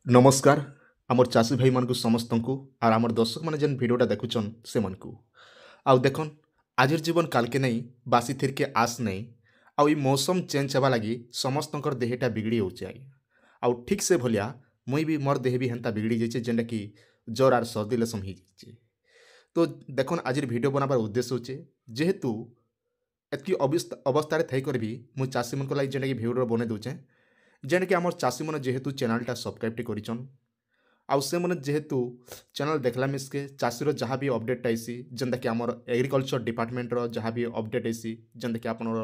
नमस्कार आमर चाषी भाई मानक समस्त को और आमर दर्शक मैंने जेन भिडटा देखुचन से मन को आउ देखन आजिर जीवन काल के नहीं बासी थिर के आस नहीं आउ ई मौसम चेंज हेबा लगी समस्तଙ୍କର देहटा बिगड़ी होचे आज्ञा आउ ठीक से भलिया मुई भी मोर देह भी हेन्ता बिगड़ी जाइए जेनटा कि ज्वर आर सर्दी लसम ही जाइए। तो देखन आजिर भिडियो बनाबार उद्देश्य होचे जेहेतु एतकी अवस्था थैकर भी मुझ चाषी मन लगी जेनटा कि भिडियो बने दूचे जेनटा कि आमर चाषी मन जेहेतु चैनलटा सब्सक्राइब करिछन आउ से मैंने जेहेतु चैनल देखला मिसके चाषीर जहाँ भी अपडेट आईसी जेनता कि आमर एग्रीकल्चर डिपार्टमेंटर जहाँ भी अपडेट आईसी जेनता कि आपनर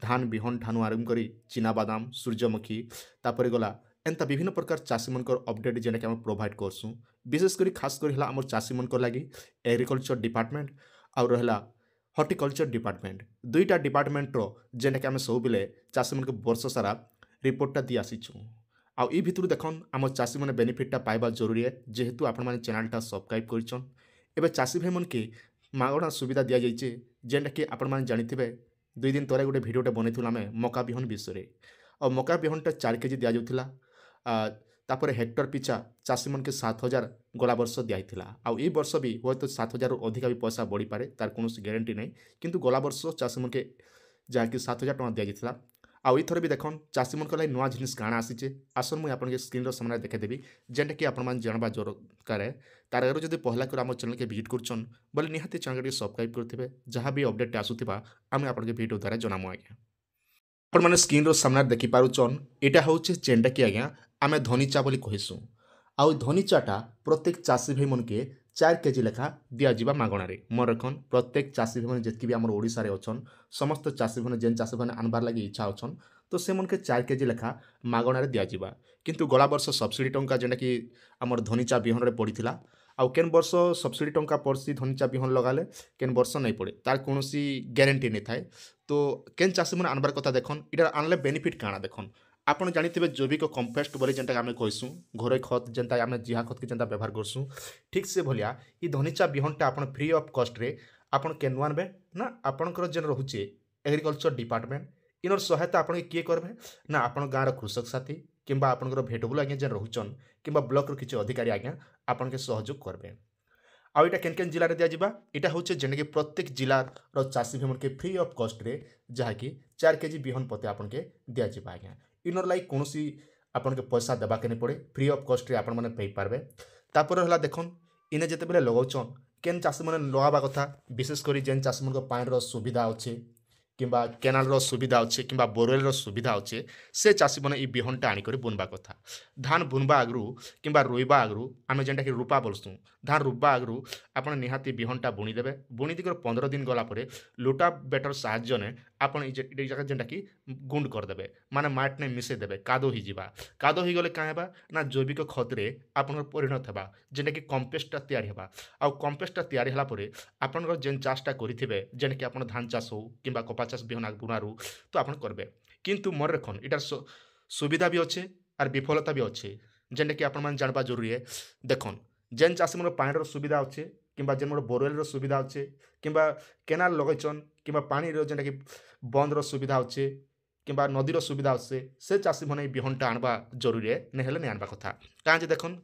धान बिहन ठानु आरंभ करी चिनाबादाम सूर्यमुखी तापर गला एंता विभिन्न प्रकार चाषी मनकर अपडेट जेनटा कि आम प्रोवाइड करसुँ विशेषकर खास कर आमर चाषी मनकर लगी एग्रीकल्चर डिपार्टमेंट आउ रहा हर्टिकल्चर डिपार्टमेंट दुईटा डिपार्टमेंटर जेनटा कि आम सब बेले चाषी मन वर्ष सारा रिपोर्टटा दी आसीचु आउ ई भितर देखन आम चाषी मैंने बेनिफिटा पाइबा जरूरी है जेहेतु आपण मैंने चैनलटा सब्सक्राइब करिछन एबे चाषी भाई मन के मागणा सुविधा दिया जाइए जेनटा कि आपण मैंने जानिथिबे 2 दिन तले गोटे भिडियोटे बनैथिलु आमे मका बिहन विषय और मका बिहनटा 4 केजी दिया जाउथिला तापर हेक्टर पिछा चाषी मन के 7,000 गला वर्ष दिया आउ ई वर्ष भी हूँ तो 7,000 अधिका भी पैसा बढ़ी पारे तार कौन ग्यारंटी नहीं किंतु गला वर्ष चाषी मन के जहाँकि 7,000 टଙ୍କା दिया जाइथिला आउ इथर भी देखन चाषी मन लगी नुआ जिनिस काଣା आसीचे आसन मुझे आपन के स्क्रीन सामने देखेदेवी जेनटा कि आपण जानवा दरकार है तार आगे जब पहला कर आम चैनल के विजिट करछन बोले निहाती चैनल के सब्सक्राइब करथिबे जहाँ भी अपडेट आसुथिबा आम आपन के वीडियो द्वारा जनामु आज्ञा आपण माने स्क्रीन सामने देखि पारुचन एटा होचे जेनटा कि आज्ञा आमे धनीचा बोली कहिसु आउ धनीचाटा प्रत्येक चाषी भाई मन के 4 केजी लेखा दिज्व मागणार मन रखन प्रत्येक चाषी भाई जितकी भी आम ओडिशा अच्छन समस्त चाषी भाई जेन चाषी भाई आनबार लगी इच्छा अच्छन तो से मन के 4 केजी लेखा मागणार दिज्व किंतु गला वर्ष सब्सिडी टंका जेनटा कि आमर धनीचा बिहन रे पड़ीथिला आउ केन वर्ष सब्सिडी टंका पड़सी धनीचा बिहन लगाले केन वर्ष नहीं पड़े तार कौन ग्यारंटी नहीं थाए तो केन चाषी मैंने आनबार कथा देखन इटा आनले बेनिफिट काଣା देखन आपन जानिथिबे जैविक कंपोस्ट बोली जेनटा आम कहसूँ घरे खत जेनता आम जिहा खत के जेनता व्यवहार करसूँ ठीक से भलिया ई धनीचा बिहनटा आपन फ्री ऑफ कॉस्ट रे आपन केनु आनबे ना आपनकर जेन रहुचे एग्रीकल्चर डिपार्टमेंट इनर सहायता आपन किए करबे ना आपन गाँव कृषक साथी किंबा आपनकर भेटबुल आज्ञा जेन रहुचन किंबा ब्लॉक रो किछि अधिकारी आज्ञा आपन के सहयोग करबे आउ इटा केन केन जिले में दिज्व इटा हूँ जेनकि प्रत्येक जिलार चाषी भाई मन के फ्री ऑफ कॉस्ट रे जहाँकि 4 केजी बिहन पते आपन के दिज्व आज्ञा इनर लाइक कौन आपन के पैसा देवा के नहीं पड़े फ्री ऑफ कॉस्ट रे आपण माने पे पारबे तापर हला देखन इने जेते बेले लगाउछन केन चाषी माने लगाबा कथा विशेष करी जेन चाषी मन को पानी रो सुविधा अच्छे किंबा केनाल रो सुविधा अच्छे किंबा बोरवेल रो सुविधा अच्छे से चाषी मैंने ई बिहनटा आनिक बुनवा कथा धान बुनवा आगु किंबा रोइबा आगु आम जेनटा कि रूपा बोलसूँ धान रुपा आगु आप निहाती बिहनटा बुणीदेवे बुणी दिकर 15 दिन गलापर लुटा बेटर साहाଯ୍य ने आप जगह जेनटा कि गुंड करदे माने माट ने मिसेदेवे कादो ही जावा कादो ही गले क्या हेबा ना जैविक खतरे आपन परिणत हेबा जेनटा कि कंपोस्टटा तैयारी हेबा आउ कंपोस्टटा तैयारी होला परे आपन जेन चाषटा करिथिबे जेन कि आपन धान चाष हो किंबा कपा चाष बिहन बुणारू तो आपन करबे किंतु मन रखन इटार सुविधा भी अच्छे और विफलता भी अच्छे जेनटा कि आपण जानवा जरूरी है देखन जेन चाषी मन पानी सुविधा अच्छे किंबा जेन मोर बोरवेल सुविधा अच्छे किंबा केनाल लगैछन किंबा पानी जेनटा कि बंद सुविधा अच्छे किंबा नदीर सुविधा अच्छे से चाषी मैंने बिहनटा आनवा जरूरी है नहीं हेले नहीं आनवा कथा कहीं देखन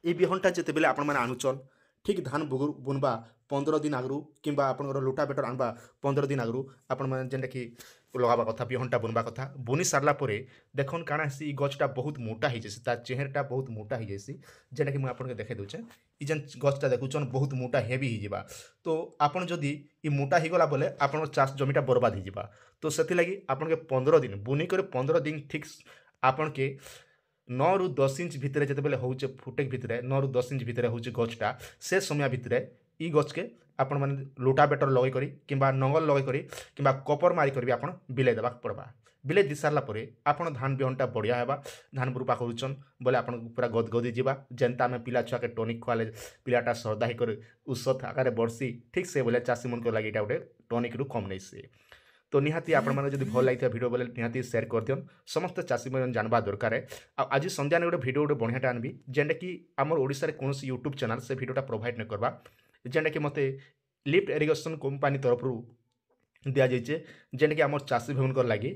ये बिहनटा जिते बेले आपण मैंने आणुचन ठीक धान बुनवा 15 दिन आगु किंबा आपनकर लुटा बेटर आनवा 15 दिन आगु आपण मैंने जेनटा कि लगावा कथा बिहनटा बुनवा कथा बुनी सारला परे देखन काଣା हेसी गछटा बहुत मोटा हो जासी तार चेहरटा बहुत मोटा हो जासी जेनटा कि मुझे आपन के देखे दूचे ई जेन गछटा देखुचन बहुत मोटा हेवी हो जावा तो आपन जदि ई मोटा हो गला बोले आपन चाष जमीटा बर्बाद हो जावा तो सेति लगी आपन के 15 दिन बुनी करे 15 दिन ठीक आपन के 9 ରୁ 10 इंच भितर जितेबाला हूँ फुटेक भितर 9 ରୁ 10 इंच भितर हूँ गछटा से समय भितर ई गछ के आपण मैंने लुटा बेटर लगे करी किंबा नंगल लगे करी किंबा कपर मारी करी आपण बिले देवा पड़वा बिले दी सारा पर आपन धान बिहनटा बढ़िया हेबा धान रूपा करुचन बोले आपन पूरा गदगदी जीवा जेनता आम पिला छुआ के टॉनिक खुआले पिलाटा श्रद्धा ही कर उत्सत आकार बढ़सी ठीक से बोले चाषी मन को लगे इटा गोटे टॉनिक रु कम नहीं से तो निहाती आपण मैंने जब भल लगी भिडियो बोले निहाती शेयर कर दियन समस्त चाषी मैंने जानवा दरकार है आज संध्या गोटे भिडियो गोटे बढ़ियाटा आनबी जेनटा कि आमर ओडिशा कौन यूट्यूब चैनल से भिडियोटा प्रोवाइड नहीं करवा जेनटा कि मते लिफ्ट इरिगेशन कंपनी तरफ दि जाइए जेनटा कि आमर चाषी भाई लगी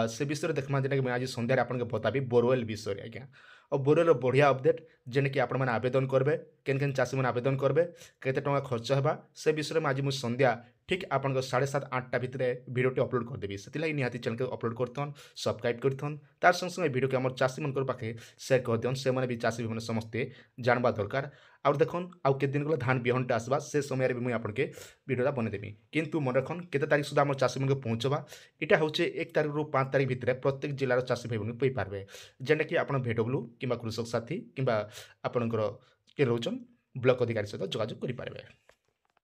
से विषय देखमा जेनटा कि आज संध्यारे आपन के बताबी बोरवेल विषय आज्ञा और बोरेर बढ़िया अपडेट जेने कि आपण मैंने आवेदन करबे केन केन चाषी मैंने आवेदन करबे केते टंका खर्च हेबा से विषय में आज मुझे संध्या ठीक आपन 7:30-8टा भितर भिडियोटी अपलोड करदेवी से निहाती चैनल को अपलोड करथन सब्सक्राइब करथन तार संग संग भिडियो के आम चाषी मन पाखे सेयार कर दियन से भी चाषी भाई समस्ते जानवा दरकार आउ देखन आउ के दिन गला धान बिहनटा आसबा से समय भी मुझे आपके भिडियोटा बनईदेवी किंतु मन रखन केते तारीख सुधा आम चाषी मन पहुँचवा यहाँ हूँ 1 तारीख रू 5 तारीख भितर प्रत्येक जिलार चाषी भाई बहन पाइपारे जेनटा कि आप भेडब्ल्यू कि कृषक साथी कि आपणकर किए रोचन ब्लॉक अधिकारी सहित जोगाजोग करेंगे।